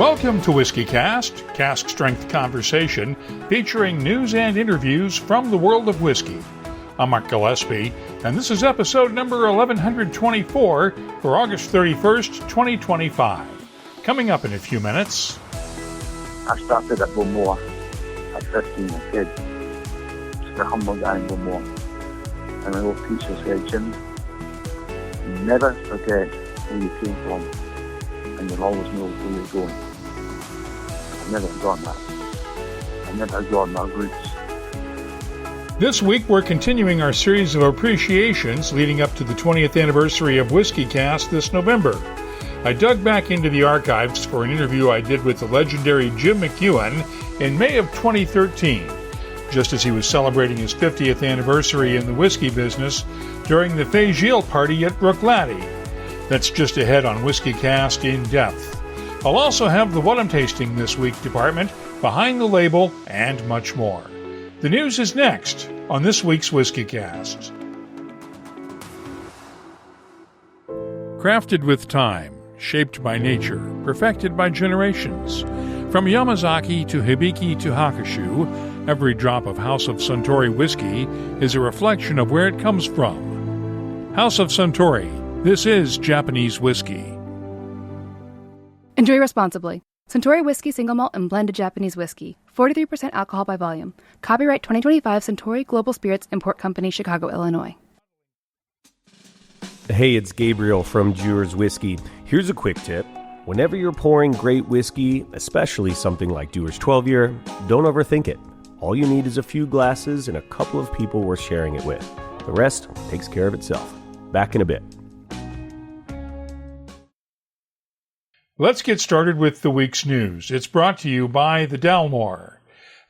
Welcome to WhiskyCast, cask strength conversation featuring news and interviews from the world of whiskey. I'm Mark Gillespie, and this is episode number 1124 for August 31st, 2025. Coming up in a few minutes. I started at Beaumont at 15, a kid. Just a humble guy in Beaumont. And my old teacher said, Jim, never forget where you came from, and you'll always know where you're going. I've never forgotten that. I've never forgotten my roots. This week we're continuing our series of appreciations leading up to the 20th anniversary of WhiskyCast this November. I dug back into the archives for an interview I did with the legendary Jim McEwan in May of 2013, just as he was celebrating his 50th anniversary in the whiskey business during the Feis Ile party at Bruichladdich. That's just ahead on WhiskyCast In Depth. I'll also have the What I'm Tasting This Week department, Behind the Label, and much more. The news is next on this week's WhiskyCast. Crafted with time, shaped by nature, perfected by generations. From Yamazaki to Hibiki to Hakushu, every drop of House of Suntory whiskey is a reflection of where it comes from. House of Suntory, this is Japanese whiskey. Enjoy responsibly. Suntory Whiskey Single Malt and Blended Japanese Whiskey. 43% alcohol by volume. Copyright 2025 Suntory Global Spirits Import Company, Chicago, Illinois. Hey, it's Gabriel from Dewar's Whiskey. Here's a quick tip. Whenever you're pouring great whiskey, especially something like Dewar's 12-year, don't overthink it. All you need is a few glasses and a couple of people worth sharing it with. The rest takes care of itself. Back in a bit. Let's get started with the week's news. It's brought to you by the Dalmore.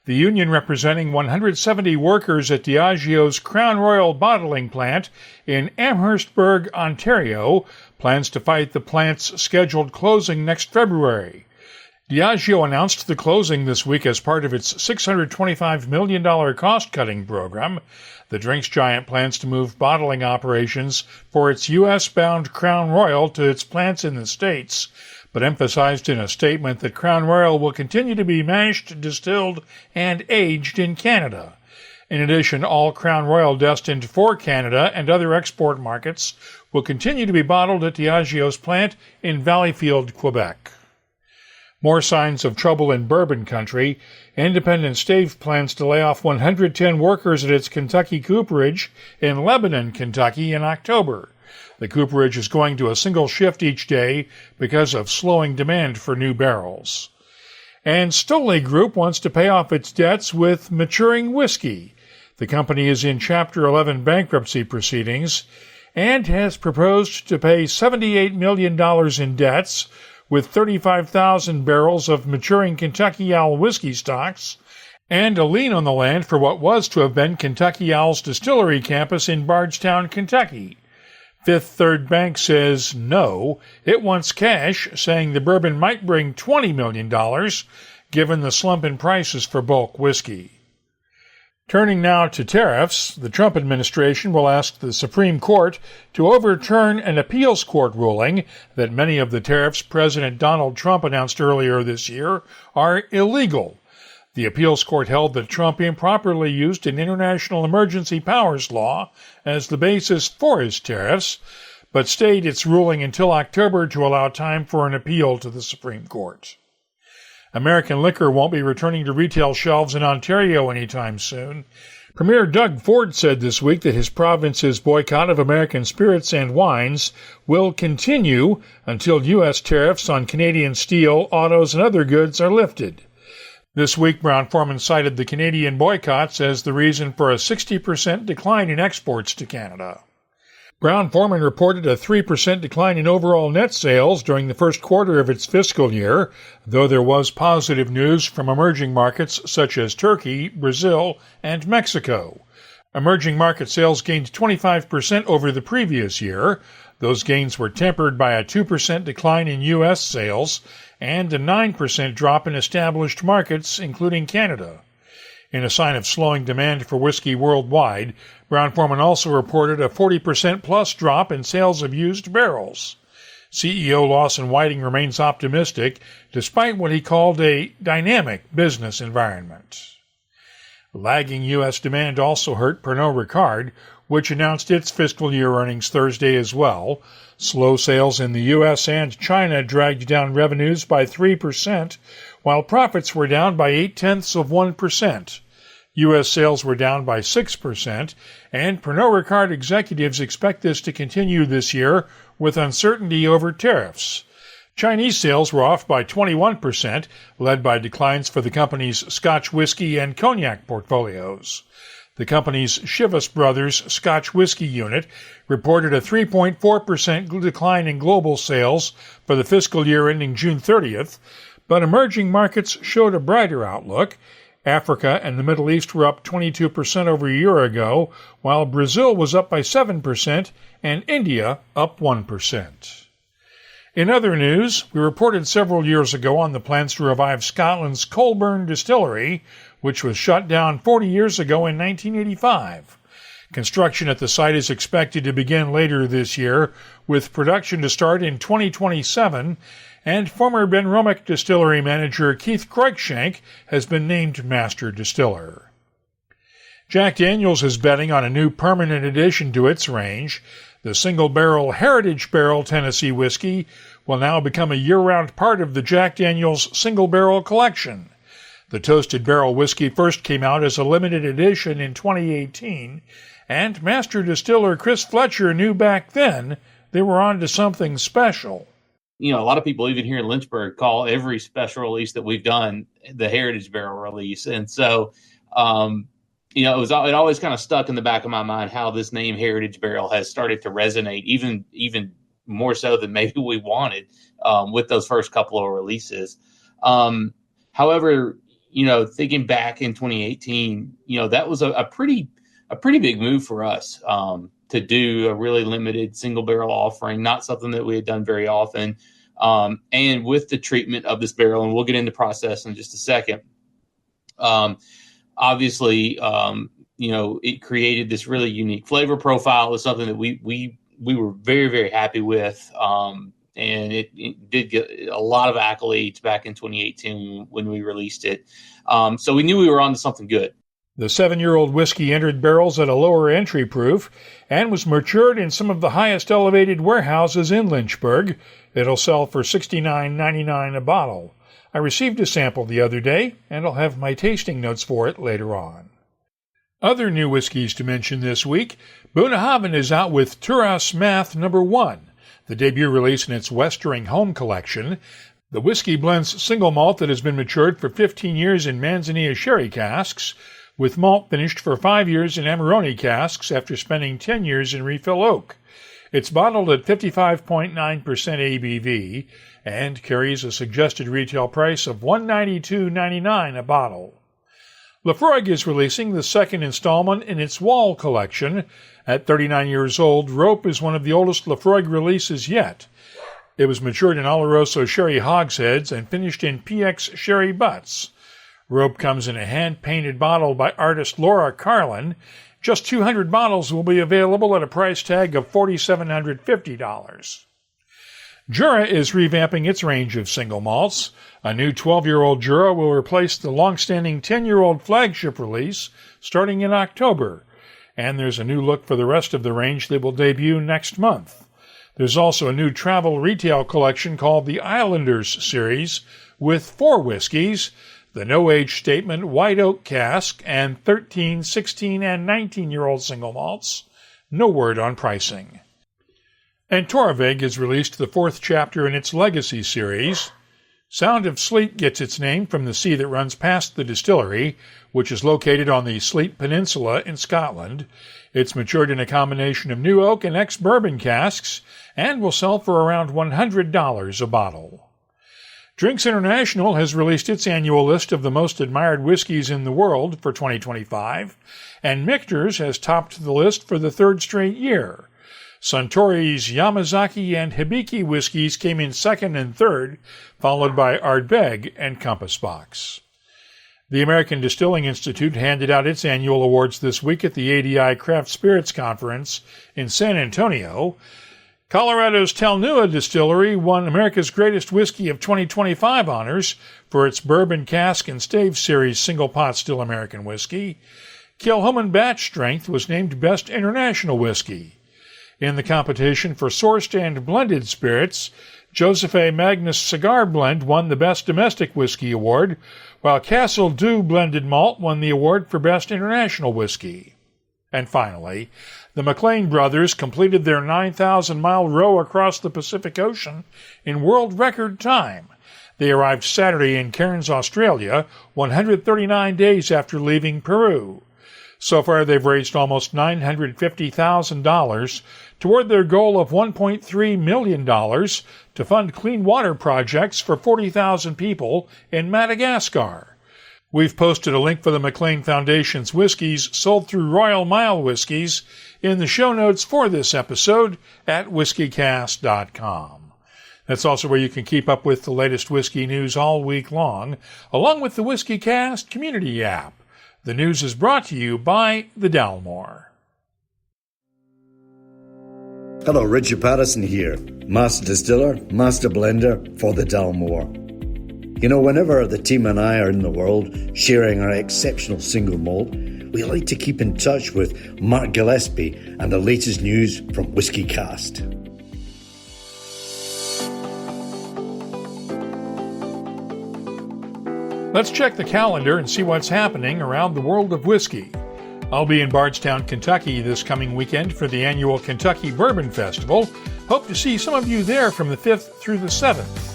The union representing 170 workers at Diageo's Crown Royal bottling plant in Amherstburg, Ontario, plans to fight the plant's scheduled closing next February. Diageo announced the closing this week as part of its $625 million cost-cutting program. The drinks giant plans to move bottling operations for its U.S.-bound Crown Royal to its plants in the States, but emphasized in a statement that Crown Royal will continue to be mashed, distilled, and aged in Canada. In addition, all Crown Royal destined for Canada and other export markets will continue to be bottled at Diageo's plant in Valleyfield, Quebec. More signs of trouble in bourbon country. Independent Stave plans to lay off 110 workers at its Kentucky cooperage in Lebanon, Kentucky in October. The cooperage is going to a single shift each day because of slowing demand for new barrels. And Stole Group wants to pay off its debts with maturing whiskey. The company is in Chapter 11 bankruptcy proceedings and has proposed to pay $78 million in debts with 35,000 barrels of maturing Kentucky Owl whiskey stocks and a lien on the land for what was to have been Kentucky Owl's distillery campus in Bardstown, Kentucky. Fifth Third Bank says no. It wants cash, saying the bourbon might bring $20 million, given the slump in prices for bulk whiskey. Turning now to tariffs, the Trump administration will ask the Supreme Court to overturn an appeals court ruling that many of the tariffs President Donald Trump announced earlier this year are illegal. The appeals court held that Trump improperly used an international emergency powers law as the basis for his tariffs, but stayed its ruling until October to allow time for an appeal to the Supreme Court. American liquor won't be returning to retail shelves in Ontario anytime soon. Premier Doug Ford said this week that his province's boycott of American spirits and wines will continue until U.S. tariffs on Canadian steel, autos, and other goods are lifted. This week, Brown-Forman cited the Canadian boycotts as the reason for a 60% decline in exports to Canada. Brown-Forman reported a 3% decline in overall net sales during the first quarter of its fiscal year, though there was positive news from emerging markets such as Turkey, Brazil, and Mexico. Emerging market sales gained 25% over the previous year. Those gains were tempered by a 2% decline in U.S. sales and a 9% drop in established markets, including Canada. In a sign of slowing demand for whiskey worldwide, Brown-Forman also reported a 40% plus drop in sales of used barrels. CEO Lawson Whiting remains optimistic despite what he called a dynamic business environment. Lagging U.S. demand also hurt Pernod Ricard, which announced its fiscal year earnings Thursday as well. Slow sales in the U.S. and China dragged down revenues by 3%, while profits were down by 0.8%. U.S. sales were down by 6%, and Pernod Ricard executives expect this to continue this year with uncertainty over tariffs. Chinese sales were off by 21%, led by declines for the company's Scotch whiskey and cognac portfolios. The company's Chivas Brothers Scotch whiskey unit reported a 3.4% decline in global sales for the fiscal year ending June 30th, but emerging markets showed a brighter outlook. Africa and the Middle East were up 22% over a year ago, while Brazil was up by 7% and India up 1%. In other news, we reported several years ago on the plans to revive Scotland's Colburn distillery, which was shut down 40 years ago in 1985. Construction at the site is expected to begin later this year, with production to start in 2027, and former Benromic distillery manager Keith Cruikshank has been named master distiller. Jack Daniel's is betting on a new permanent addition to its range. The single-barrel Heritage Barrel Tennessee whiskey will now become a year-round part of the Jack Daniel's single-barrel collection. The Toasted Barrel whiskey first came out as a limited edition in 2018, and master distiller Chris Fletcher knew back then they were on to something special. A lot of people even here in Lynchburg call every special release that we've done the Heritage Barrel release. And so, it always kind of stuck in the back of my mind how this name Heritage Barrel has started to resonate even more so than maybe we wanted with those first couple of releases. However, thinking back in 2018, that was a pretty big move for us to do a really limited single barrel offering, not something that we had done very often. And with the treatment of this barrel, and we'll get into process in just a second. Obviously, it created this really unique flavor profile. It was something that we were very, very happy with. And it did get a lot of accolades back in 2018 when we released it. So we knew we were on to something good. The 7-year-old whiskey entered barrels at a lower entry proof and was matured in some of the highest elevated warehouses in Lynchburg. It'll sell for $69.99 a bottle. I received a sample the other day, and I'll have my tasting notes for it later on. Other new whiskeys to mention this week, Bruichladdich is out with Turas Math No. 1, the debut release in its Westering Home collection. The whiskey blends single malt that has been matured for 15 years in Manzanilla sherry casks, with malt finished for 5 years in Amarone casks after spending 10 years in refill oak. It's bottled at 55.9% ABV and carries a suggested retail price of $192.99 a bottle. Laphroaig is releasing the second installment in its Wall collection. At 39 years old, Rope is one of the oldest Laphroaig releases yet. It was matured in Oloroso sherry hogsheads and finished in PX sherry butts. Rope comes in a hand-painted bottle by artist Laura Carlin. Just 200 bottles will be available at a price tag of $4,750. Jura is revamping its range of single malts. A new 12-year-old Jura will replace the long-standing 10-year-old flagship release starting in October. And there's a new look for the rest of the range that will debut next month. There's also a new travel retail collection called the Islanders series with 4 whiskeys, the no-age statement White Oak cask, and 13, 16, and 19-year-old single malts. No word on pricing. And Torvig has released the 4th chapter in its Legacy series. Sound of Sleat gets its name from the sea that runs past the distillery, which is located on the Sleat Peninsula in Scotland. It's matured in a combination of new oak and ex-bourbon casks, and will sell for around $100 a bottle. Drinks International has released its annual list of the most admired whiskeys in the world for 2025, and Michter's has topped the list for the 3rd straight year. Suntory's Yamazaki and Hibiki whiskeys came in 2nd and 3rd, followed by Ardbeg and Compass Box. The American Distilling Institute handed out its annual awards this week at the ADI Craft Spirits Conference in San Antonio. Colorado's Talnua Distillery won America's Greatest Whiskey of 2025 honors for its Bourbon Cask and Stave Series Single Pot Still American Whiskey. Kilchoman Batch Strength was named Best International Whiskey. In the competition for sourced and blended spirits, Joseph A. Magnus Cigar Blend won the Best Domestic Whiskey Award, while Castle Dew Blended Malt won the award for Best International Whiskey. And finally, the McLean brothers completed their 9,000-mile row across the Pacific Ocean in world record time. They arrived Saturday in Cairns, Australia, 139 days after leaving Peru. So far, they've raised almost $950,000 toward their goal of $1.3 million to fund clean water projects for 40,000 people in Madagascar. We've posted a link for the McLean Foundation's whiskies sold through Royal Mile Whiskies in the show notes for this episode at whiskycast.com. That's also where you can keep up with the latest whiskey news all week long, along with the WhiskyCast community app. The news is brought to you by the Dalmore. Hello, Richard Patterson here, Master Distiller, Master Blender for the Dalmore. You know, whenever the team and I are in the world sharing our exceptional single malt, we like to keep in touch with Mark Gillespie and the latest news from WhiskyCast. Let's check the calendar and see what's happening around the world of whiskey. I'll be in Bardstown, Kentucky this coming weekend for the annual Kentucky Bourbon Festival. Hope to see some of you there from the 5th through the 7th.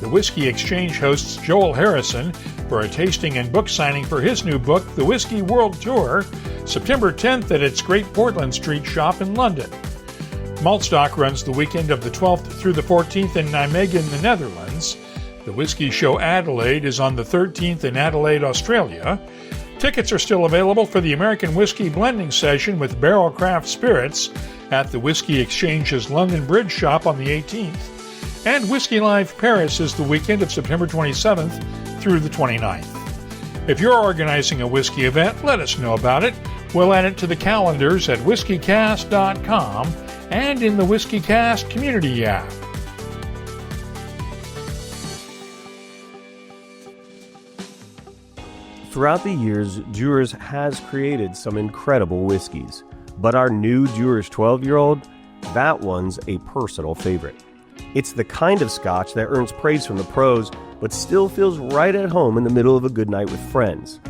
The Whiskey Exchange hosts Joel Harrison for a tasting and book signing for his new book, The Whiskey World Tour, September 10th at its Great Portland Street shop in London. Maltstock runs the weekend of the 12th through the 14th in Nijmegen, the Netherlands. The Whiskey Show Adelaide is on the 13th in Adelaide, Australia. Tickets are still available for the American Whiskey Blending Session with Barrel Craft Spirits at the Whiskey Exchange's London Bridge shop on the 18th. And Whiskey Live Paris is the weekend of September 27th through the 29th. If you're organizing a whiskey event, let us know about it. We'll add it to the calendars at whiskycast.com and in the WhiskyCast community app. Throughout the years, Dewar's has created some incredible whiskeys. But our new Dewar's 12-year-old, that one's a personal favorite. It's the kind of scotch that earns praise from the pros, but still feels right at home in the middle of a good night with friends.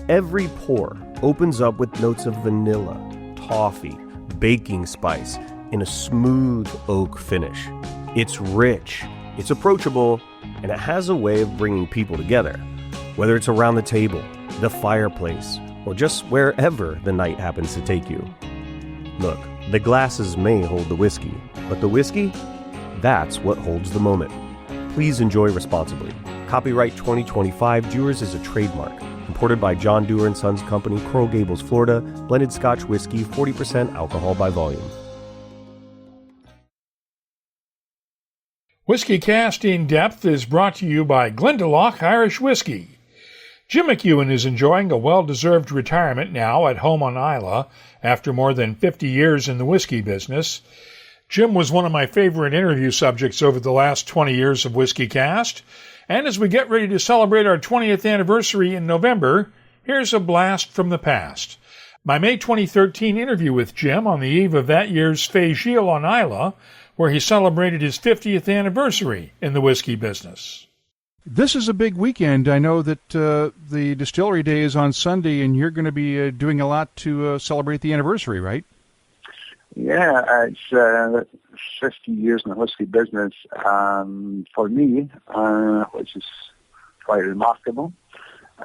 Every pour opens up with notes of vanilla, toffee, baking spice, and a smooth oak finish. It's rich, it's approachable, and it has a way of bringing people together. Whether it's around the table, the fireplace, or just wherever the night happens to take you. Look, the glasses may hold the whiskey, but the whiskey? That's what holds the moment. Please enjoy responsibly. Copyright 2025 Dewar's is a trademark. Imported by John Dewar & Sons Company, Coral Gables, Florida. Blended Scotch whiskey, 40% alcohol by volume. WhiskyCast In Depth is brought to you by Glendalough Irish Whiskey. Jim McEwan is enjoying a well-deserved retirement now at home on Islay after more than 50 years in the whiskey business. Jim was one of my favorite interview subjects over the last 20 years of WhiskyCast, and as we get ready to celebrate our 20th anniversary in November, here's a blast from the past. My May 2013 interview with Jim on the eve of that year's Feis Ile on Islay, where he celebrated his 50th anniversary in the whiskey business. This is a big weekend. I know that the Distillery Day is on Sunday, and you're going to be doing a lot to celebrate the anniversary, right? Yeah, it's 50 years in the whiskey business for me, which is quite remarkable.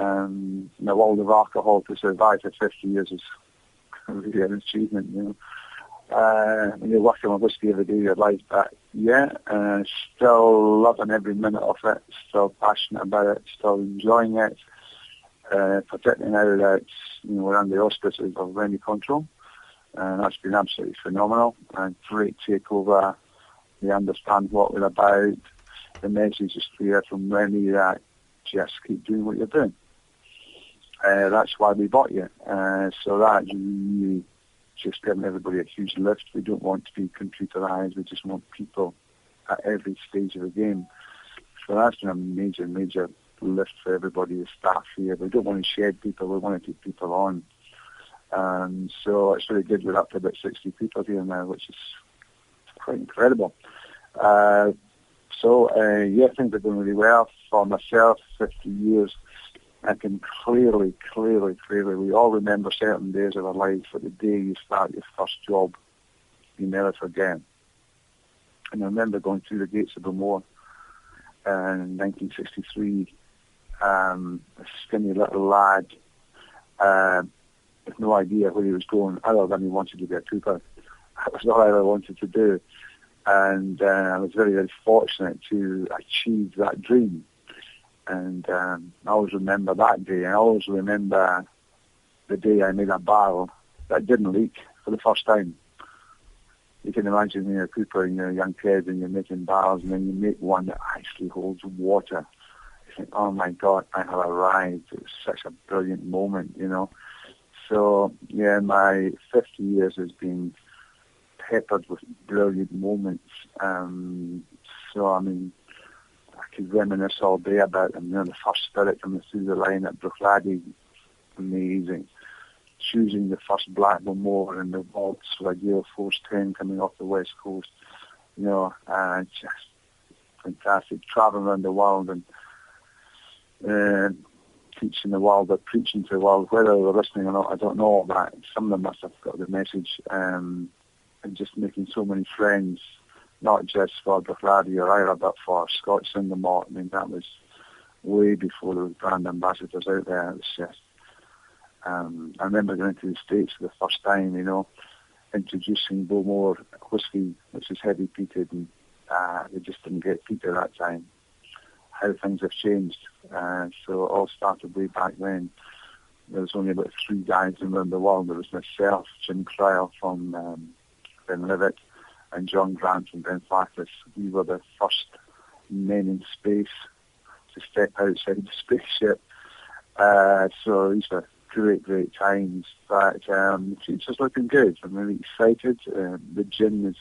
In the world of alcohol, to survive for 50 years is really an achievement, you know. When you're working on whiskey every day of your life, but still loving every minute of it, still passionate about it, still enjoying it, particularly now that we're under the auspices of Remy Control. And that's been absolutely phenomenal and great takeover. They understand what we're about. The message is clear from Remy that just keep doing what you're doing. That's why we bought you. So that's really just giving everybody a huge lift. We don't want to be computerized. We just want people at every stage of the game. So that's been a major, major lift for everybody, the staff here. We don't want to shed people. We want to keep people on. So it's really good. We're up to about 60 people here now, which is quite incredible. Things are going really well. For myself, 50 years, I can clearly, we all remember certain days of our life, but the day you start your first job, you never forget. And I remember going through the gates of Bowmore in 1963, a skinny little lad, with no idea where he was going, other than he wanted to be a cooper. That was all I ever wanted to do. And I was very, very fortunate to achieve that dream. And I always remember that day. I always remember the day I made a barrel that didn't leak for the first time. You can imagine when you're a cooper and you're a young kid and you're making barrels, and then you make one that actually holds water. You think, oh my God, I have arrived. It was such a brilliant moment, you know. So, yeah, my 50 years has been peppered with brilliant moments. I could reminisce all day about them. You know, the first spirit coming through the line at Bruichladdich, amazing. Choosing the first black Bowmore in the vaults for a Gale Force 10 coming off the west coast. You know, just fantastic. Traveling around the world and teaching the world or preaching to the world. Whether they were listening or not, I don't know, but some of them must have got the message. And just making so many friends, not just for Bruichladdich or Islay, but for Scotch single malt. I mean, that was way before there was brand ambassadors out there. It was just, I remember going to the States for the first time, you know, introducing Bowmore whiskey, which is heavy peated, and they just didn't get peat at that time. How things have changed. So it all started way back then. There was only about 3 guys around the world. There was myself, Jim Cryle from Glenlivet, and John Grant from Glenfarclas. We were the first men in space to step outside the spaceship. So these were great times. But the future's looking good. I'm really excited. The gin has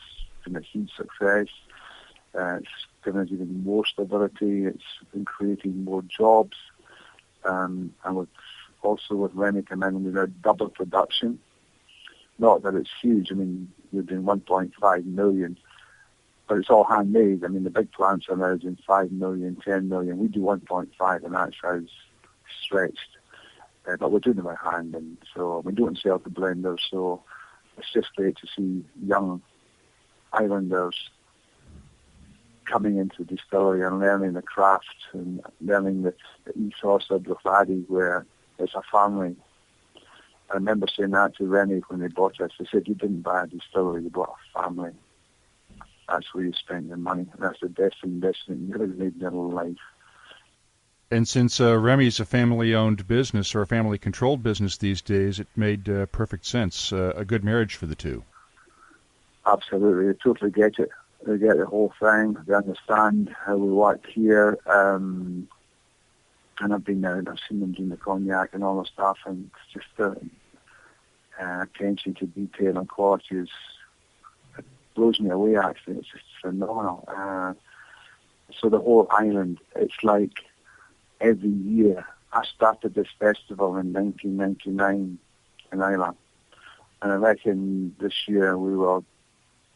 been a huge success. It's given us even more stability. It's been creating more jobs. And with Remy coming in, we've had double production. Not that it's huge. I mean, we're doing 1.5 million, but it's all handmade. I mean, the big plants are now doing 5 million, 10 million. We do 1.5, and that sounds stretched. But we're doing it by hand, and so we don't sell to blenders. So it's just great to see young islanders coming into the distillery and learning the craft and learning the ethos of Bruichladdich, where it's a family. I remember saying that to Rennie when they bought us. They said, you didn't buy a distillery, you bought a family. That's where you spend your money. And that's the best investment you ever made in your life. And since Remy's a family-owned business or a family-controlled business these days, it made perfect sense, a good marriage for the two. Absolutely. They totally get it. They get the whole thing. They understand how we work here. And I've been there and I've seen them doing the cognac and all the stuff, and it's just the attention to detail and quality it blows me away, actually. It's just phenomenal. So the whole island, it's like every year. I started this festival in 1999 in Islay, and I reckon this year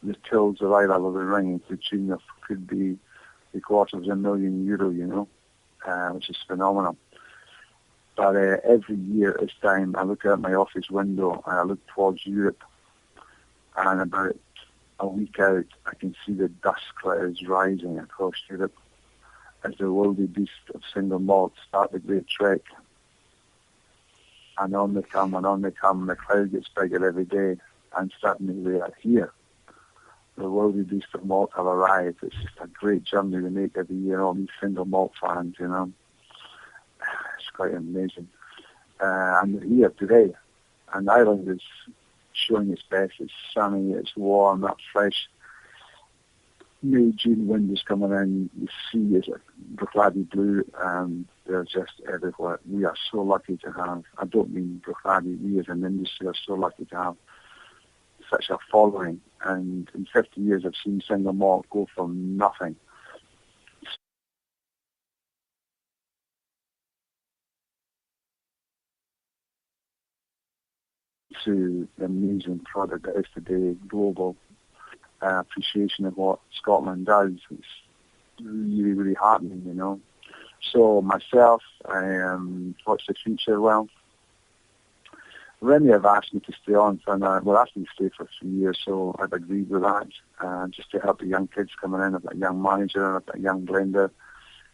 the tills of Islay will be ringing to the tune of could be €250,000, you know. Which is phenomenal. But every year at this time, I look out my office window and I look towards Europe, and about a week out, I can see the dust clouds rising across Europe as the worldly beast of single malt start the great trek. And on they come, and the cloud gets bigger every day, and suddenly we are here. The worldly beast of malt have arrived. It's just a great journey we make every year, all these single malt fans, you know. It's quite amazing. And we're here today, and Ireland is showing its best. It's sunny, it's warm, that fresh May, June wind is coming in. The sea is a Bruichladdich blue, and they're just everywhere. We are so lucky to have, I don't mean Bruichladdich, we as an industry are so lucky to have such a following. And in 50 years, I've seen single malt go from nothing to the amazing product that is today, global appreciation of what Scotland does. It's really, really heartening, you know. So myself, what's the future? Well, Remy have asked me to stay on for asked me to stay for 3 years, so I've agreed with that, just to help the young kids coming in. I've got a young manager, I've got a young blender,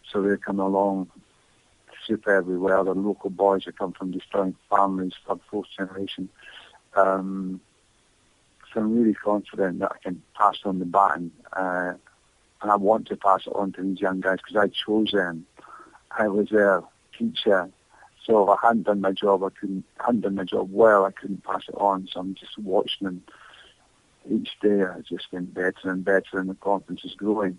so they're coming along superbly well. The local boys that come from distilling families, third, fourth generation. So I'm really confident that I can pass on the baton, and I want to pass it on to these young guys because I chose them. I was their teacher, so if I hadn't done my job, hadn't done my job well, I couldn't pass it on. So I'm just watching them each day. It's just getting better and better, and the confidence is growing.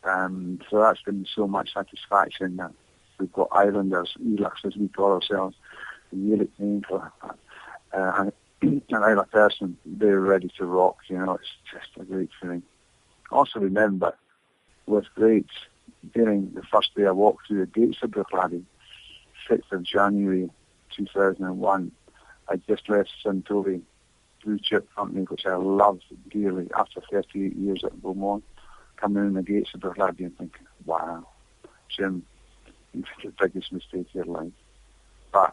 So that's been so much satisfaction that we've got Islanders, Elaks as we call ourselves, the Gaelic name for and another person, they're ready to rock, you know. It's just a great feeling. Also remember, with great, during the first day I walked through the gates of Bruichladdich, 6th of January 2001, I just left Suntory Blue Chip Company, which I loved dearly, after 38 years at Beaumont, coming in the gates of Bruichladdich and thinking, wow, Jim, you made the biggest mistake of your life. But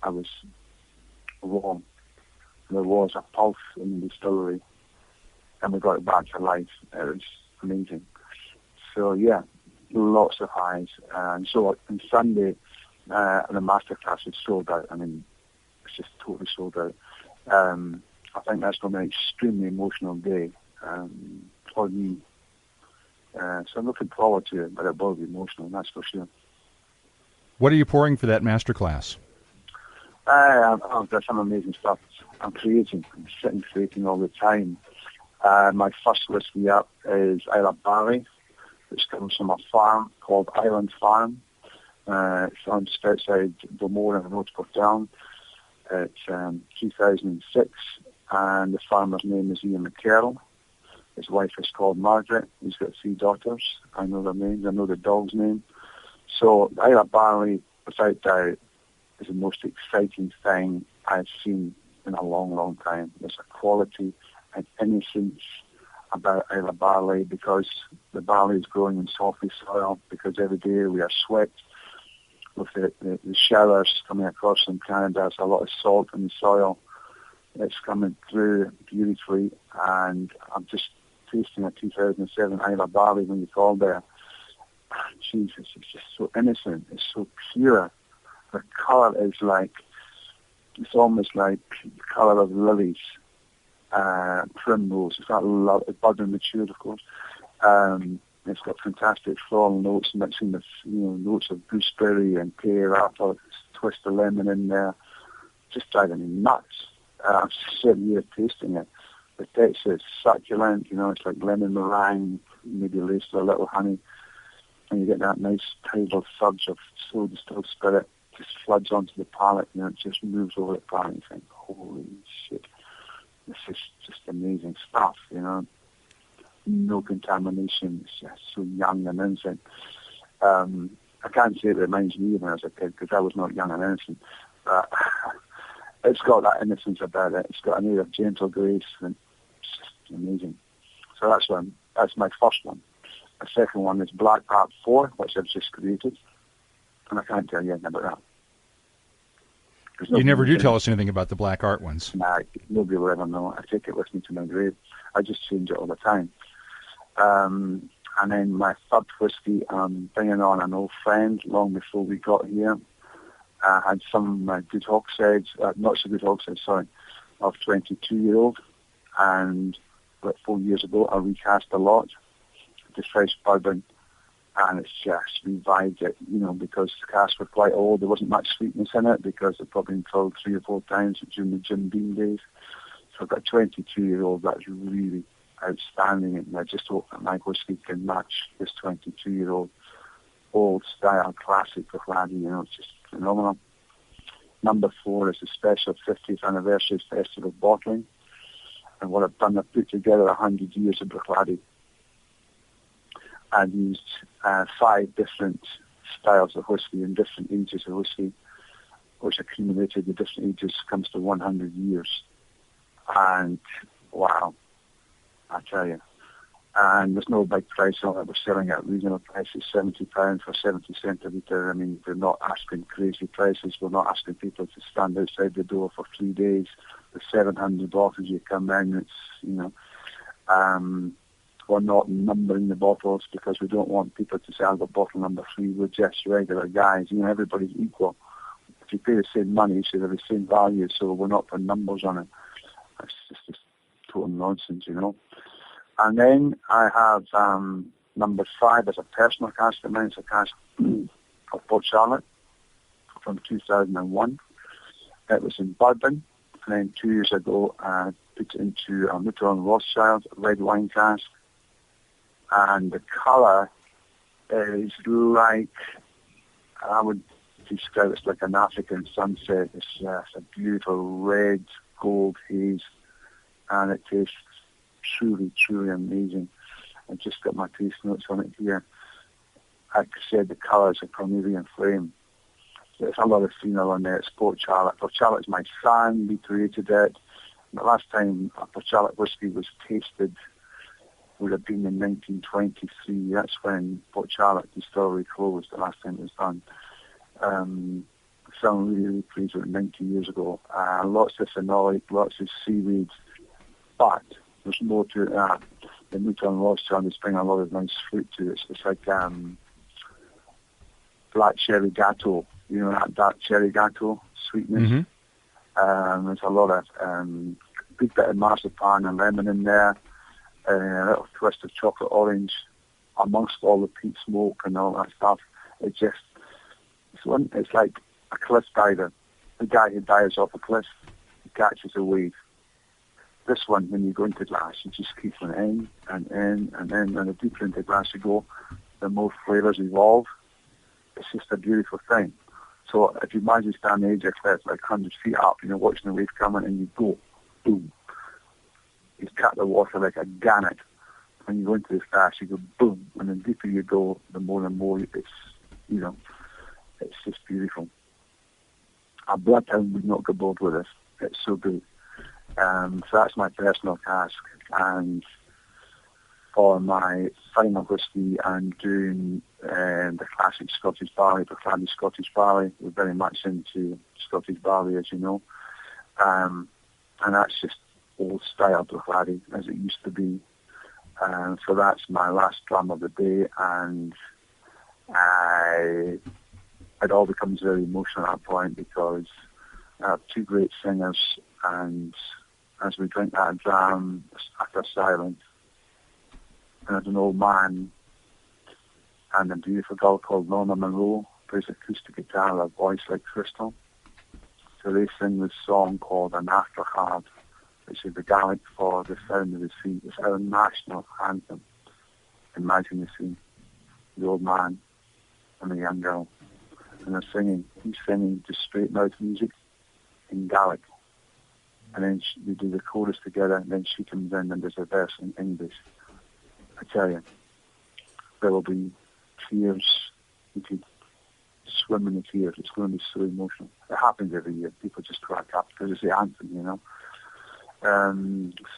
I was wrong. There was a pulse in the distillery, and we got it back to life. It was amazing. So yeah, lots of highs. And so on Sunday, the masterclass is sold out. I mean, it's just totally sold out. I think that's going to be an extremely emotional day for me. So I'm looking forward to it, but it will be emotional, that's for sure. What are you pouring for that masterclass? I've got some amazing stuff. I'm creating. I'm sitting creating all the time. My first whiskey up is Isle Barley, which comes from a farm called Island Farm. It's on just outside Beaumont in Rocheportown. It's 2006, and the farmer's name is Ian McCarroll. His wife is called Margaret. He's got 3 daughters. I know their names. I know the dog's name. So Isle Barley, without doubt, is the most exciting thing I've seen in a long, long time. There's a quality and innocence about Isle Barley because the barley is growing in salty soil, because every day we are sweat with the showers coming across from Canada. There's a lot of salt in the soil. It's coming through beautifully, and I'm just tasting a 2007 Isle Barley when you call there. Jesus, it's just so innocent. It's so pure. The colour is it's almost like the colour of lilies, primrose. It's not bud and matured, of course. It's got fantastic floral notes, mixing with notes of gooseberry and pear, apple, twist of lemon in there. Just driving me nuts. I'm sitting here tasting it. The texture is succulent. It's like lemon meringue, maybe laced with a little honey, and you get that nice tidal surge of slow distilled spirit. Just floods onto the palate, it just moves over the palate, and you think, holy shit, this is just amazing stuff, no contamination. It's just so young and innocent. I can't say it reminds me when I was a kid, because I was not young and innocent, but it's got that innocence about it. It's got an air of gentle grace, and it's just amazing. So that's my first one. The second one is Black Art 4, which I've just created. And I can't tell you anything about that. You never do tell us anything about the black art ones. Nah, nobody will ever know. I take it with me to my grave. I just change it all the time. And then my third whiskey, I'm bringing on an old friend long before we got here. I had some good hogsheads, not so good hogsheads, sorry, of 22-year-old. And about 4 years ago, I recast a lot to fresh bourbon. And it's just revived it, because the casks were quite old. There wasn't much sweetness in it because they'd probably been filled 3 or 4 times during the Jim Beam days. So I've got a 22-year-old that's really outstanding, and I just hope that my whiskey can match this 22-year-old old-style classic Bruichladdich. It's just phenomenal. Number 4 is the special 50th anniversary festival bottling. And what I've done, I've put together 100 years of Bruichladdich. I've used 5 different styles of whiskey and different ages of whiskey, which accumulated the different ages comes to 100 years. And wow, I tell you. And there's no big price on it. We're selling at reasonable prices, £70 for 70 cents a litre. I mean, we're not asking crazy prices. We're not asking people to stand outside the door for 3 days. The 700 bottles you come in, it's, you know, we're not numbering the bottles because we don't want people to say, I've got bottle number 3. We're just regular guys. You know, everybody's equal. If you pay the same money, you should have the same value, so we're not putting numbers on it. It's just total nonsense, you know. And then I have number 5 as a personal cask of mine. It's a cask of Port Charlotte from 2001. It was in bourbon. And then 2 years ago, I put it into a Lebanon Rothschild red wine cask. And the colour is like, I would describe it as like an African sunset. It's a beautiful red gold haze. And it tastes truly, truly amazing. I've just got my taste notes on it here. Like I said, the colour is a Cornelian flame. There's a lot of phenol on there. It's Port Charlotte. Port Charlotte's my son. We created it. The last time a Port Charlotte whiskey was tasted would have been in 1923. That's when Port Charlotte Distillery closed, the last time it was done. So I'm really, really pleased with it 90 years ago. Lots of phenolic, lots of seaweed, but there's more to it than that. The Mouton Rothschild is bringing a lot of nice fruit to it. It's like black cherry gateau. You know, that dark cherry gateau sweetness. Mm-hmm. There's a lot of good bit of marzipan and lemon in there. A little twist of chocolate orange amongst all the peat smoke and all that stuff. It's like a cliff diver. The guy who dives off a cliff, he catches a wave. This one, when you go into glass, you just keep on in and in and in, and the deeper into glass you go, the more flavours evolve. It's just a beautiful thing. So if you imagine standing on the edge of a cliff, like 100 feet up, you know, watching the wave coming, and you go, boom. You cut the water like a gannet. When you go into this glass, you go boom, and the deeper you go, the more and more it's, you know, it's just beautiful. A bloodhound would not go bored with this. It's so good. So that's my personal cask. And for my final whiskey, I'm doing the classic Scottish barley, Bruichladdich Scottish barley. We're very much into Scottish barley, as you know. And that's just old style Bruichladdich, as it used to be. So that's my last drum of the day, and it all becomes very emotional at that point because I have 2 great singers, and as we drink that dram, after silence, and there's an old man and a beautiful girl called Norma Monroe plays acoustic guitar, a voice like crystal. So they sing this song called An Afterhard, which is the Gaelic for the sound of the sea. It's our national anthem. Imagine the scene, the old man and the young girl. And they're singing, he's singing just straight mouth music in Gaelic. And then we do the chorus together, and then she comes in and does a verse in English. I tell you, there will be tears. You could swim in the tears. It's going to be so emotional. It happens every year. People just crack up because it's the anthem, you know.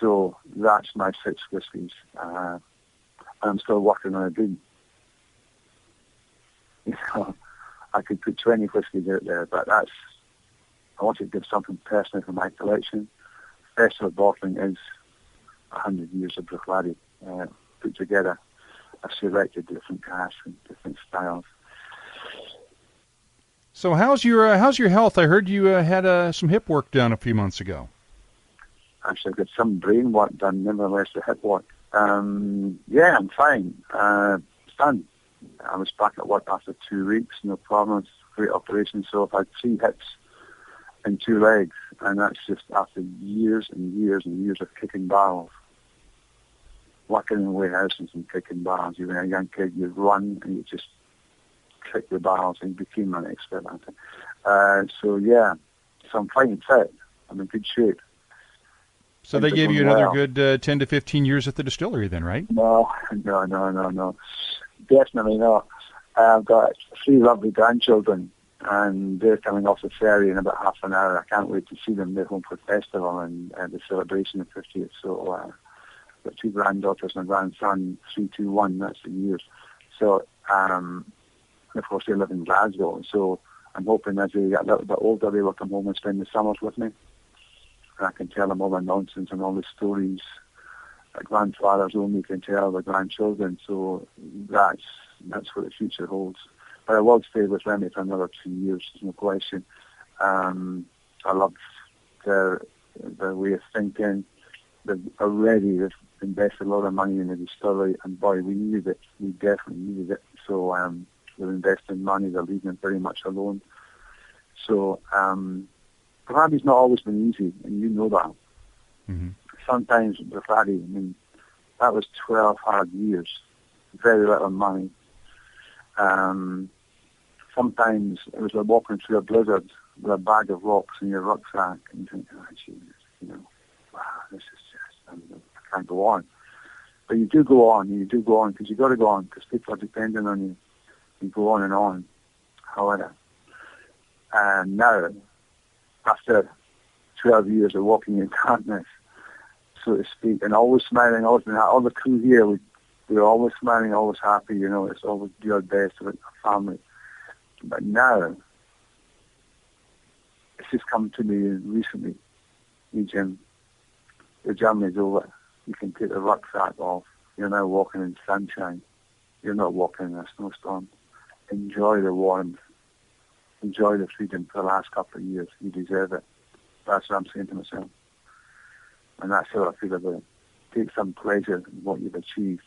So that's my 6 whiskies. And I'm still working on a dream. You know, I could put 20 whiskies out there, but I want to give something personal for my collection. Festival bottling is 100 years of Bruichladdich put together. I've selected different casks and different styles. So how's your health? I heard you had some hip work done a few months ago. Actually, I've got some brain work done, nevertheless the hip work. Yeah, I'm fine. It's done. I was back at work after 2 weeks, no problem. It's a great operation. So I've had 3 hips and 2 legs, and that's just after years and years and years of kicking barrels. Working in warehouses and kicking barrels. Even a young kid, you run and you just kick the barrels, and you became an expert at it. So I'm fine and fit. I'm in good shape. So they gave you another good 10 to 15 years at the distillery then, right? No. Definitely not. I've got 3 lovely grandchildren, and they're coming off the ferry in about half an hour. I can't wait to see them. They're home for the festival and the celebration of 50th. So I've got 2 granddaughters and a grandson, 3, 2, 1, that's the years. So, of course, they live in Glasgow. So I'm hoping as they get a little bit older, they will come home and spend the summers with me. And I can tell them all the nonsense and all the stories that grandfathers only can tell their grandchildren. So that's what the future holds. But I will stay with Remy for another 2 years, there's no question. I love their way of thinking. They've invested a lot of money in the distillery, and boy, we needed it. We definitely needed it. So they're investing money, they're leaving it very much alone. So Bruichladdich not always been easy, and you know that. Mm-hmm. Sometimes Bruichladdich, that was 12 hard years, very little money. Sometimes it was like walking through a blizzard with a bag of rocks in your rucksack, and you think, oh, Jesus, wow, this is just, I can't go on. But you do go on, because you've got to go on, because people are depending on you. You go on and on. However, and now, after 12 years of walking in darkness, so to speak, and always smiling, all the crew here, we're always smiling, always happy, it's always do our best with our family. But now, it's just come to me recently, Jim, the journey's over. You can take the rucksack off. You're now walking in sunshine. You're not walking in a snowstorm. Enjoy the warmth. Enjoy the freedom for the last couple of years. You deserve it. That's what I'm saying to myself. And that's how I feel about it. Take some pleasure in what you've achieved.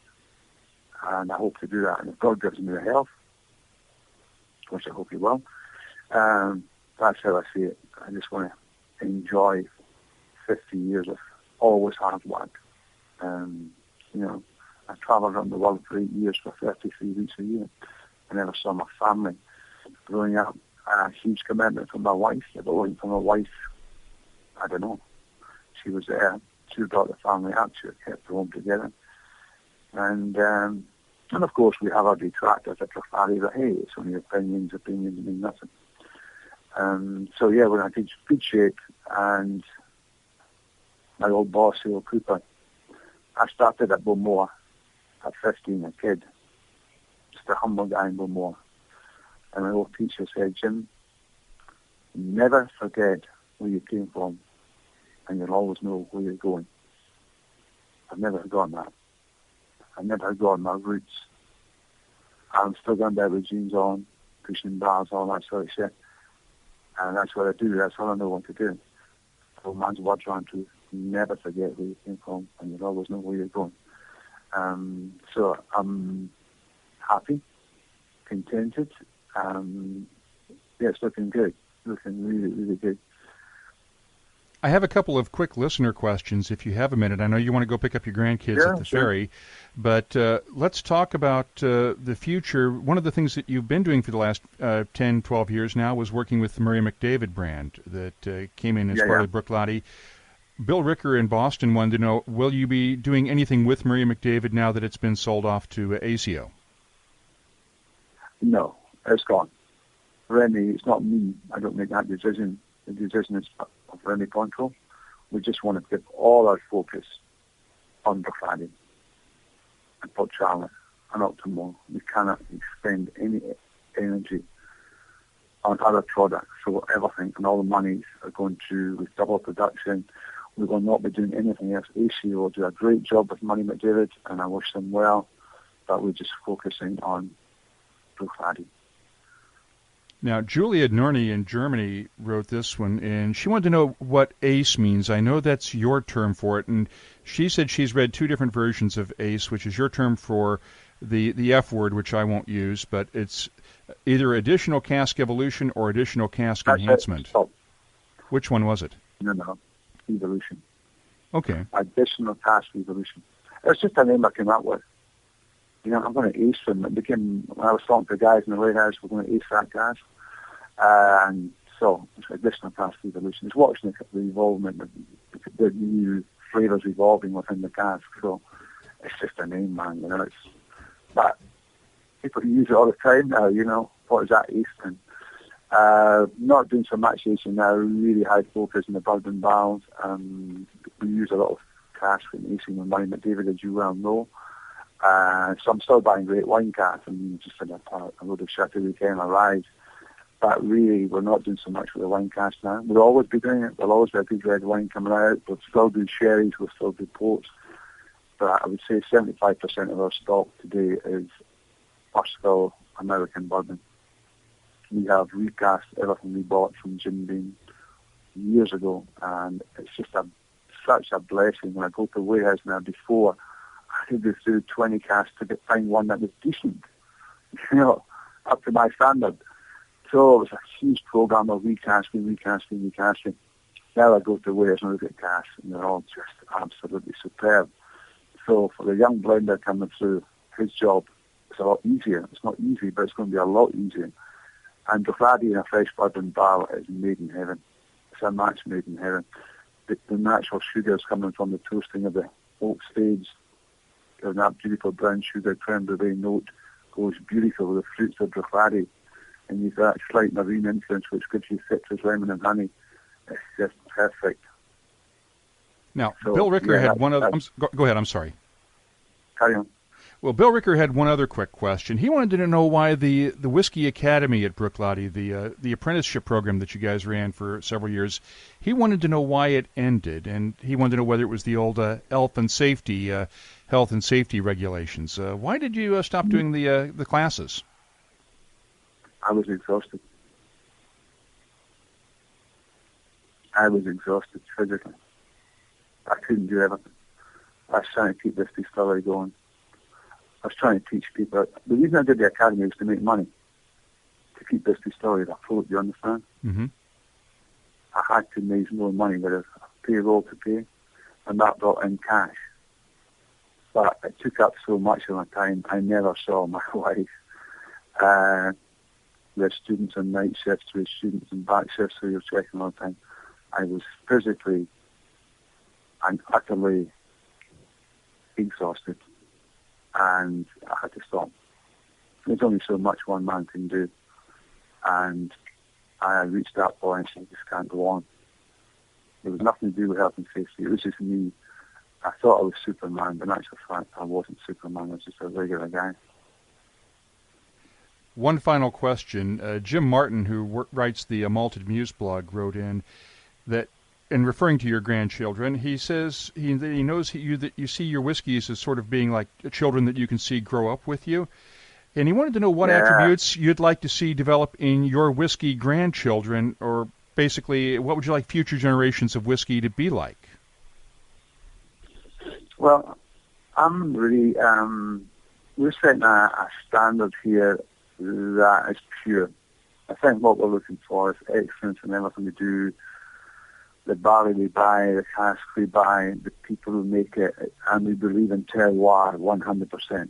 And I hope to do that. And if God gives me the health, which I hope He will, that's how I see it. I just want to enjoy 50 years of always hard work. I travelled around the world for 8 years for 33 weeks a year. I never saw my family. Growing up, a huge commitment from my wife. If it wasn't for my wife, I don't know. She was there. She brought the family up. She kept the home together. And of course, we have our detractors at Bruichladdich, but hey, it's only opinions mean nothing. So yeah, we're in good shape. And my old boss, the old Cooper, I started at Beaumont at 15, a kid. Just a humble guy in Beaumont. And my old teacher said, Jim, never forget where you came from, and you'll always know where you're going. I've never forgotten that. I've never forgotten my roots. I'm still going there with jeans on, pushing bars, all that sort of shit. And that's what I do. That's all I know what to do. So man's word on to never forget where you came from, and you'll always know where you're going. So I'm happy, contented. It's looking good. Looking really, really good. I have a couple of quick listener questions, if you have a minute. I know you want to go pick up your grandkids at the ferry, but let's talk about the future. One of the things that you've been doing for the last 10, 12 years now was working with the Murray McDavid brand that came in as part of Bruichladdich. Bill Ricker in Boston wanted to know, will you be doing anything with Murray McDavid now that it's been sold off to ACO? No, it's gone. Remy, it's not me. I don't make that decision. The decision is of Remy Control. We just want to give all our focus on Bruichladdich and Port Charlotte and Octomore. We cannot expend any energy on other products. So everything and all the monies are going to with double production. We will not be doing anything else. ACO will do a great job with Murray McDavid, and I wish them well, but we're just focusing on Bruichladdich. Now, Julia Norney in Germany wrote this one, and she wanted to know what ACE means. I know that's your term for it, and she said she's read 2 different versions of ACE, which is your term for the F word, which I won't use, but it's either additional cask evolution or additional cask enhancement. Which one was it? No, evolution. Okay. Additional cask evolution. It's just a name I came up with. I'm going to ace them. It became, when I was talking to guys in the warehouse, we're going to ace that gas. And so it's additional cask evolution. It's watching the involvement of the new flavours evolving within the cask. So it's just a name, man. But people use it all the time now. What is that Eastern? Not doing so much Asian now. Really high focus in the bourbon barrels. We use a lot of cask in Asian and wine, but David, as you well know. So I'm still buying great wine casks. Just in a load of Chateau weekend arrives. But really, we're not doing so much with the wine cask now. We'll always be doing it. There'll always be a good red wine coming out. We'll still do sherries. We'll still do ports. But I would say 75% of our stock today is first fill American bourbon. We have recast everything we bought from Jim Beam years ago, and it's just such a blessing. When I go to the warehouse now, before I had to go through 20 casks to find one that was decent, up to my standard. So it was a huge program of recasting. Now I go to the warehouse and look at casks, and they're all just absolutely superb. So for the young blender coming through, his job is a lot easier. It's not easy, but it's going to be a lot easier. And Bruichladdich in a fresh bourbon barrel is made in heaven. It's a match made in heaven. The natural sugars coming from the toasting of the oak staves, and that beautiful brown sugar creme brulee note goes beautiful with the fruits of Bruichladdich. And you've got that slight marine influence which gives you citrus, lemon and honey. It's just perfect. Now, so, Bill Ricker had one other... Go ahead, I'm sorry. Carry on. Well, Bill Ricker had one other quick question. He wanted to know why the Whiskey Academy at Bruichladdich, the apprenticeship program that you guys ran for several years, he wanted to know why it ended, and he wanted to know whether it was the old health and safety regulations. Why did you stop doing the classes? I was exhausted. I was exhausted physically. I couldn't do everything. I was trying to keep this distillery going. I was trying to teach people. The reason I did the academy was to make money, to keep this distillery afloat, you understand? Mm-hmm. I had to make more money with a payroll to pay, and that brought in cash. But it took up so much of my time, I never saw my wife. We had students on night shifts, we had students on back shifts, so you're checking all the time. I was physically and utterly exhausted, and I had to stop. There's only so much one man can do, and I reached that point and I just can't go on. There was nothing to do with health and safety. It was just me. I thought I was Superman, but in actual fact, I wasn't Superman. I was just a regular guy. One final question. Jim Martin, who writes the Malted Muse blog, wrote in that, in referring to your grandchildren, he says he knows that you see your whiskeys as sort of being like children that you can see grow up with you. And he wanted to know what attributes you'd like to see develop in your whiskey grandchildren, or basically, what would you like future generations of whiskey to be like? Well, I'm really, we're setting a standard here that is pure. I think what we're looking for is excellence in everything we do. The barley we buy, the cask we buy, the people who make it, and we believe in terroir 100%.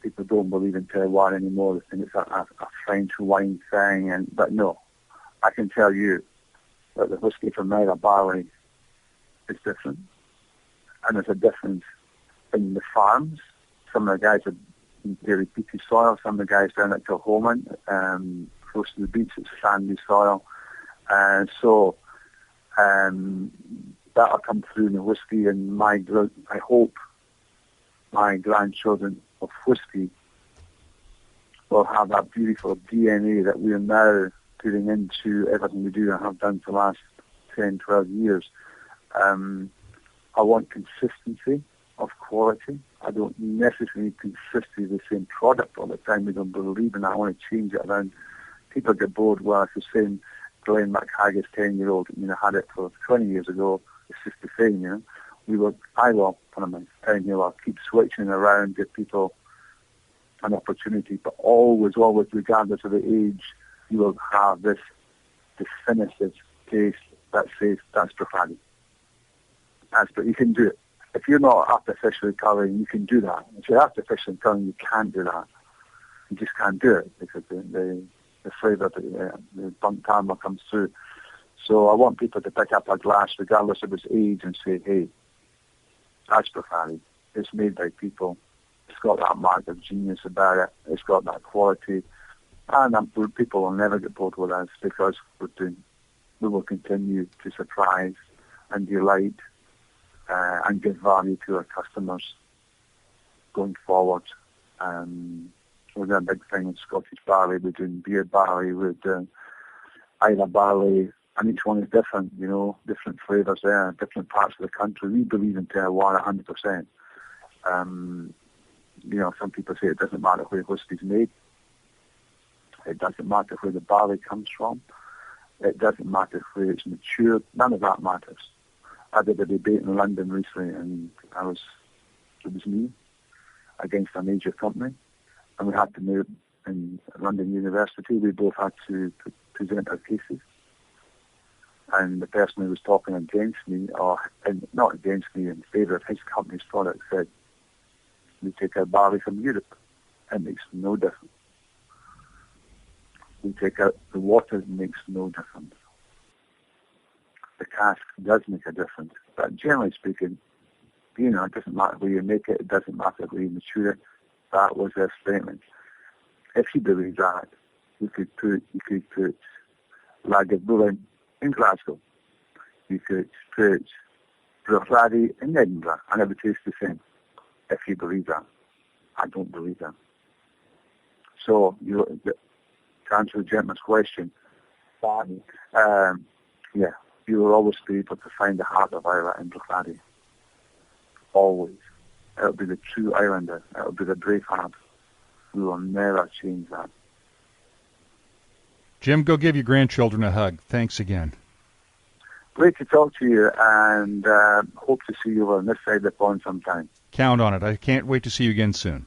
People don't believe in terroir anymore. They think it's a French wine thing, but no. I can tell you that the whiskey from Myra barley is different. And there's a difference in the farms. Some of the guys are very peaty soil. Some of the guys down at Kilhoman, close to the beach, it's sandy soil. So that'll come through in the whiskey, and I hope my grandchildren of whiskey will have that beautiful DNA that we are now putting into everything we do and have done for the last 10, 12 years. I want consistency of quality. I don't necessarily need consistency of the same product all the time. We don't believe in that. I want to change it around. People get bored. Well, it's the same Glenn McHaggis 10-year-old. I had it for 20 years ago. It's just the same, I will, when I'm down here, I'll keep switching around, give people an opportunity, but always, regardless of the age, you will have this definitive taste that says that's Bruichladdich. But you can do it. If you're not artificially colouring, you can do that. If you're artificially colouring, you can't do that. You just can't do it because the flavour, the burnt caramel comes through. So I want people to pick up a glass, regardless of its age, and say, hey, that's Bruichladdich. It's made by people. It's got that mark of genius about it. It's got that quality. And people will never get bored with us because we will continue to surprise and delight and give value to our customers going forward. We're doing a big thing in Scottish barley. We're doing beer barley. We're doing Islay barley. And each one is different, different flavours there, different parts of the country. We believe in terroir 100%. Some people say it doesn't matter where whiskey's made. It doesn't matter where the barley comes from. It doesn't matter where it's matured. None of that matters. I did a debate in London recently, and it was me against a major company, and we had to move in London University. We both had to present our cases. And the person who was talking against me, not against me, in favour of his company's product, said, we take our barley from Europe. It makes no difference. We take out the water, it makes no difference. The cask does make a difference. But generally speaking, it doesn't matter where you make it, it doesn't matter where you mature it. That was their statement. If you believe that, you could put Lagavulin in Glasgow. You could put Bruichladdich in Edinburgh, and it would taste the same. If you believe that. I don't believe that. So, to answer the gentleman's question, you will always be able to find the heart of Ireland in Bruichladdich. Always. It'll be the true Islander. It'll be the brave heart. We will never change that. Jim, go give your grandchildren a hug. Thanks again. Great to talk to you, and hope to see you on this side of the pond sometime. Count on it. I can't wait to see you again soon.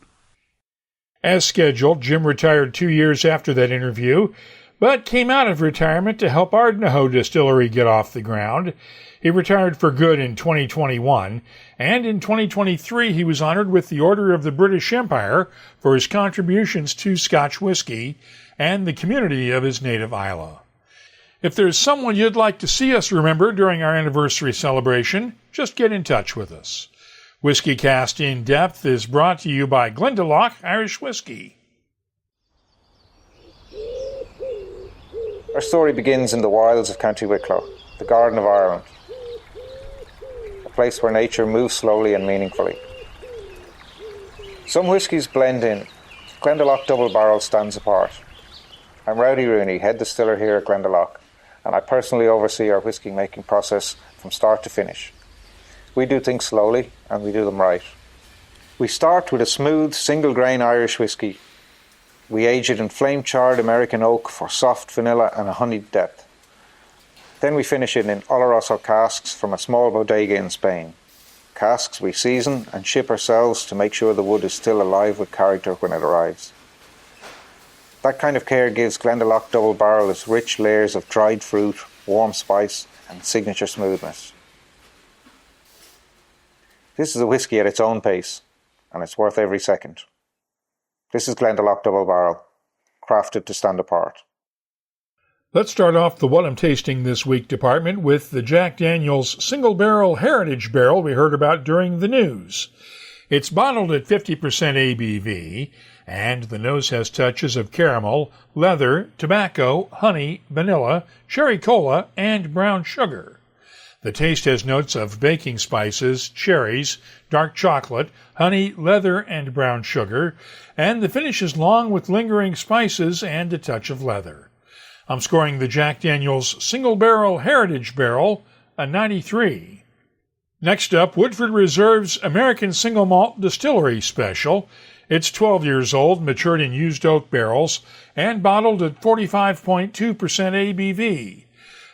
As scheduled, Jim retired 2 years after that interview, but came out of retirement to help Ardnahoe Distillery get off the ground. He retired for good in 2021, and in 2023 he was honored with the Order of the British Empire for his contributions to Scotch whisky and the community of his native Islay. If there's someone you'd like to see us remember during our anniversary celebration, just get in touch with us. WhiskyCast In Depth is brought to you by Glendalough Irish Whiskey. Our story begins in the wilds of County Wicklow, the Garden of Ireland, a place where nature moves slowly and meaningfully. Some whiskies blend in. Glendalough Double Barrel stands apart. I'm Rowdy Rooney, head distiller here at Glendalough, and I personally oversee our whisky making process from start to finish. We do things slowly, and we do them right. We start with a smooth, single-grain Irish whisky. We age it in flame-charred American oak for soft vanilla and a honeyed depth. Then we finish it in Oloroso casks from a small bodega in Spain. Casks we season and ship ourselves to make sure the wood is still alive with character when it arrives. That kind of care gives Glendalough Double Barrel its rich layers of dried fruit, warm spice, and signature smoothness. This is a whisky at its own pace, and it's worth every second. This is Glendalough Double Barrel, crafted to stand apart. Let's start off the What I'm Tasting This Week department with the Jack Daniel's Single Barrel Heritage Barrel we heard about during the news. It's bottled at 50% ABV, and the nose has touches of caramel, leather, tobacco, honey, vanilla, cherry cola, and brown sugar. The taste has notes of baking spices, cherries, dark chocolate, honey, leather, and brown sugar, and the finish is long with lingering spices and a touch of leather. I'm scoring the Jack Daniel's Single Barrel Heritage Barrel a 93. Next up, Woodford Reserve's American Single Malt Distillery Special. It's 12 years old, matured in used oak barrels, and bottled at 45.2% ABV.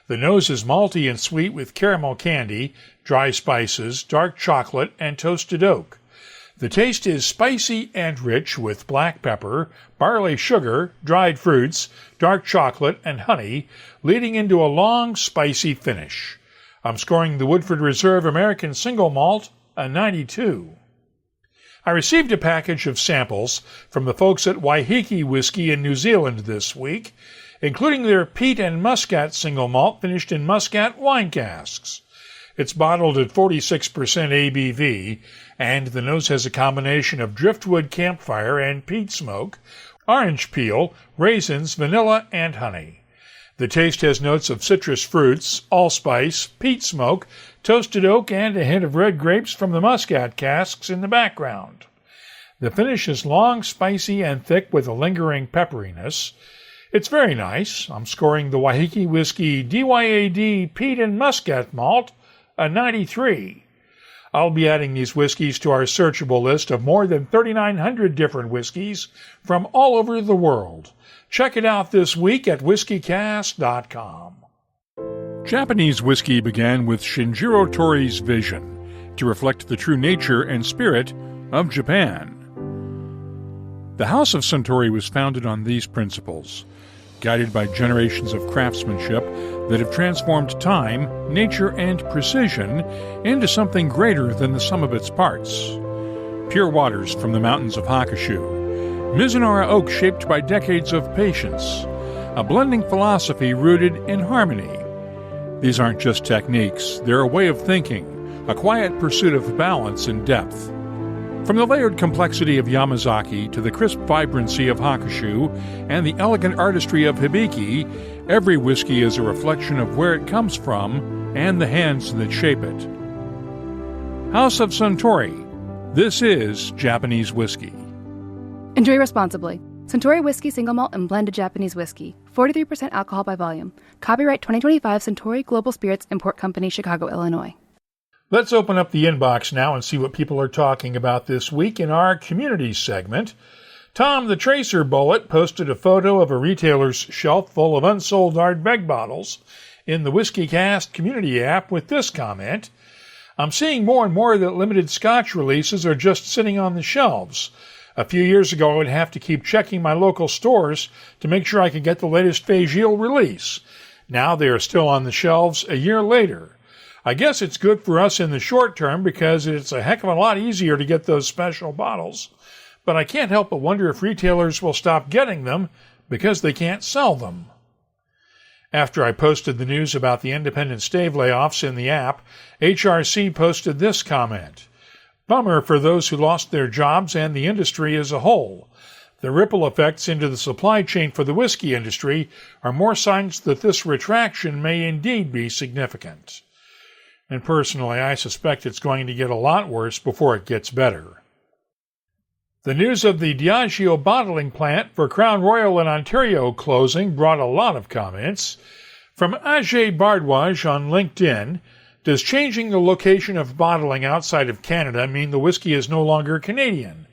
The nose is malty and sweet with caramel candy, dry spices, dark chocolate, and toasted oak. The taste is spicy and rich with black pepper, barley sugar, dried fruits, dark chocolate, and honey, leading into a long, spicy finish. I'm scoring the Woodford Reserve American Single Malt a 92. I received a package of samples from the folks at Waiheke Whiskey in New Zealand this week. including their peat and muscat single malt finished in muscat wine casks. It's bottled at 46% ABV, and the nose has a combination of driftwood campfire and peat smoke, orange peel, raisins, vanilla, and honey. The taste has notes of citrus fruits, allspice, peat smoke, toasted oak, and a hint of red grapes from the muscat casks in the background. The finish is long, spicy, and thick with a lingering pepperiness. It's very nice. I'm scoring the Wahiki Whiskey DYAD Peat and Muscat Malt a 93. I'll be adding these whiskeys to our searchable list of more than 3,900 different whiskeys from all over the world. Check it out this week at whiskycast.com. Japanese whiskey began with Shinjiro Tori's vision to reflect the true nature and spirit of Japan. The House of Suntory was founded on these principles, guided by generations of craftsmanship that have transformed time, nature, and precision into something greater than the sum of its parts. Pure waters from the mountains of Hakushu, Mizunara oak shaped by decades of patience, a blending philosophy rooted in harmony. These aren't just techniques, they're a way of thinking, a quiet pursuit of balance and depth. From the layered complexity of Yamazaki to the crisp vibrancy of Hakushu and the elegant artistry of Hibiki, every whiskey is a reflection of where it comes from and the hands that shape it. House of Suntory. This is Japanese whiskey. Enjoy responsibly. Suntory Whiskey Single Malt and Blended Japanese Whiskey. 43% alcohol by volume. Copyright 2025 Suntory Global Spirits Import Company, Chicago, Illinois. Let's open up the inbox now and see what people are talking about this week in our community segment. Tom the Tracer Bullet posted a photo of a retailer's shelf full of unsold Ardbeg bottles in the WhiskyCast community app with this comment: I'm seeing more and more that limited Scotch releases are just sitting on the shelves. A few years ago, I would have to keep checking my local stores to make sure I could get the latest Feis Ile release. Now they are still on the shelves a year later. I guess it's good for us in the short term because it's a heck of a lot easier to get those special bottles. But I can't help but wonder if retailers will stop getting them because they can't sell them. After I posted the news about the independent Stave layoffs in the app, HRC posted this comment: Bummer for those who lost their jobs and the industry as a whole. The ripple effects into the supply chain for the whiskey industry are more signs that this retraction may indeed be significant. And personally, I suspect it's going to get a lot worse before it gets better. The news of the Diageo bottling plant for Crown Royal in Ontario closing brought a lot of comments. From Ajay Bardwaj on LinkedIn, does changing the location of bottling outside of Canada mean the whiskey is no longer Canadian?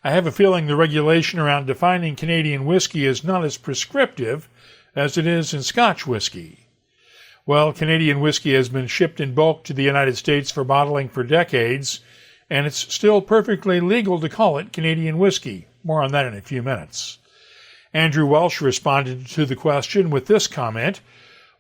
I have a feeling the regulation around defining Canadian whiskey is not as prescriptive as it is in Scotch whiskey. Well, Canadian whiskey has been shipped in bulk to the United States for bottling for decades, and it's still perfectly legal to call it Canadian whiskey. More on that in a few minutes. Andrew Welsh responded to the question with this comment: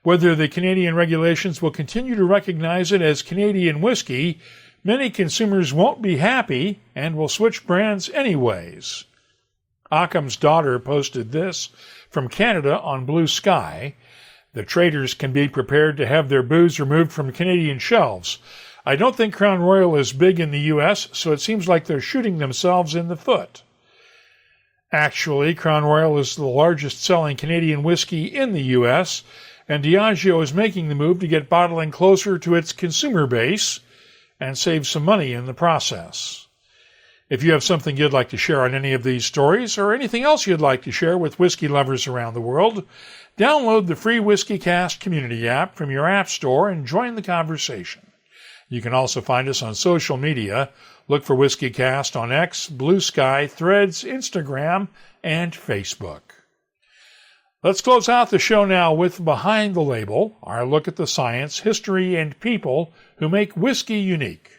whether the Canadian regulations will continue to recognize it as Canadian whiskey, many consumers won't be happy and will switch brands anyways. Occam's daughter posted this from Canada on Blue Sky: the traders can be prepared to have their booze removed from Canadian shelves. I don't think Crown Royal is big in the U.S., so it seems like they're shooting themselves in the foot. Actually, Crown Royal is the largest selling Canadian whiskey in the U.S., and Diageo is making the move to get bottling closer to its consumer base and save some money in the process. If you have something you'd like to share on any of these stories or anything else you'd like to share with whiskey lovers around the world, download the free WhiskyCast community app from your app store and join the conversation. You can also find us on social media. Look for WhiskyCast on X, Blue Sky, Threads, Instagram, and Facebook. Let's close out the show now with Behind the Label, our look at the science, history, and people who make whiskey unique.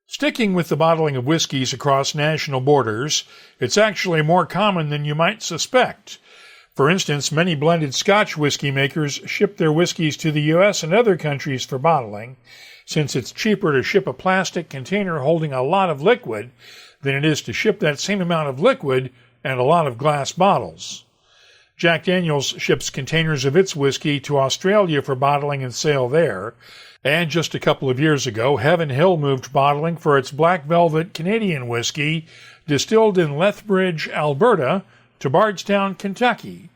Sticking with the bottling of whiskeys across national borders, it's actually more common than you might suspect. For instance, many blended Scotch whiskey makers ship their whiskeys to the U.S. and other countries for bottling, since it's cheaper to ship a plastic container holding a lot of liquid than it is to ship that same amount of liquid and a lot of glass bottles. Jack Daniel's ships containers of its whiskey to Australia for bottling and sale there. And just a couple of years ago, Heaven Hill moved bottling for its Black Velvet Canadian whiskey, distilled in Lethbridge, Alberta, to Bardstown, Kentucky.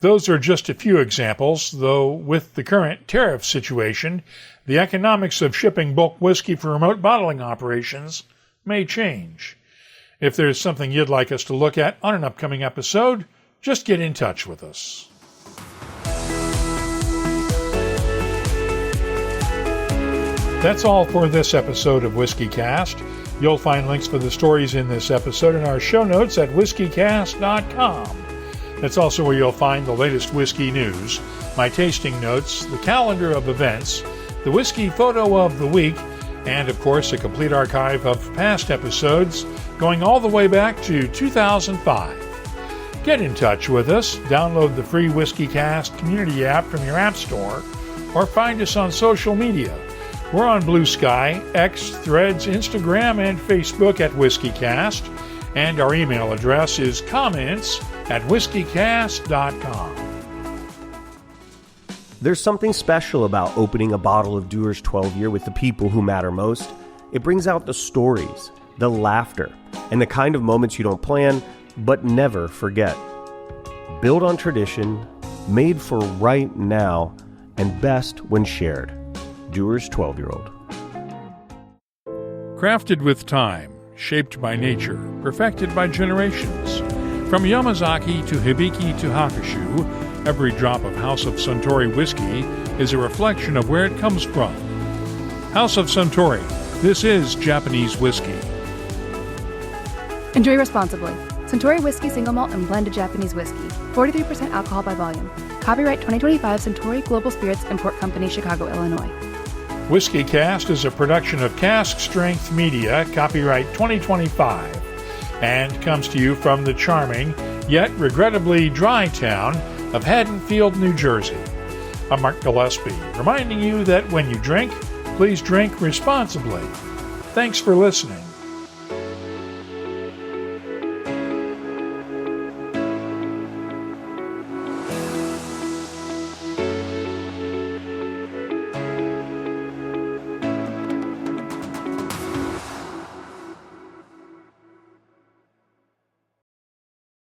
Those are just a few examples, though with the current tariff situation, the economics of shipping bulk whiskey for remote bottling operations may change. If there's something you'd like us to look at on an upcoming episode, just get in touch with us. That's all for this episode of WhiskyCast. You'll find links for the stories in this episode in our show notes at whiskycast.com. That's also where you'll find the latest whiskey news, my tasting notes, the calendar of events, the whiskey photo of the week, and of course a complete archive of past episodes going all the way back to 2005. Get in touch with us, download the free WhiskyCast community app from your app store, or find us on social media. We're on Blue Sky, X, Threads, Instagram, and Facebook at WhiskyCast, and our email address is comments@whiskycast.com. There's something special about opening a bottle of Dewar's 12-year with the people who matter most. It brings out the stories, the laughter, and the kind of moments you don't plan, but never forget. Built on tradition, made for right now, and best when shared. Dewar's 12-year-old. Crafted with time, shaped by nature, perfected by generations. From Yamazaki to Hibiki to Hakushu, every drop of House of Suntory whiskey is a reflection of where it comes from. House of Suntory, this is Japanese whiskey. Enjoy responsibly. Suntory Whiskey Single Malt and Blended Japanese Whiskey. 43% alcohol by volume. Copyright 2025 Suntory Global Spirits Import Company, Chicago, Illinois. WhiskyCast is a production of Cask Strength Media, copyright 2025, and comes to you from the charming, yet regrettably dry town of Haddonfield, New Jersey. I'm Mark Gillespie, reminding you that when you drink, please drink responsibly. Thanks for listening.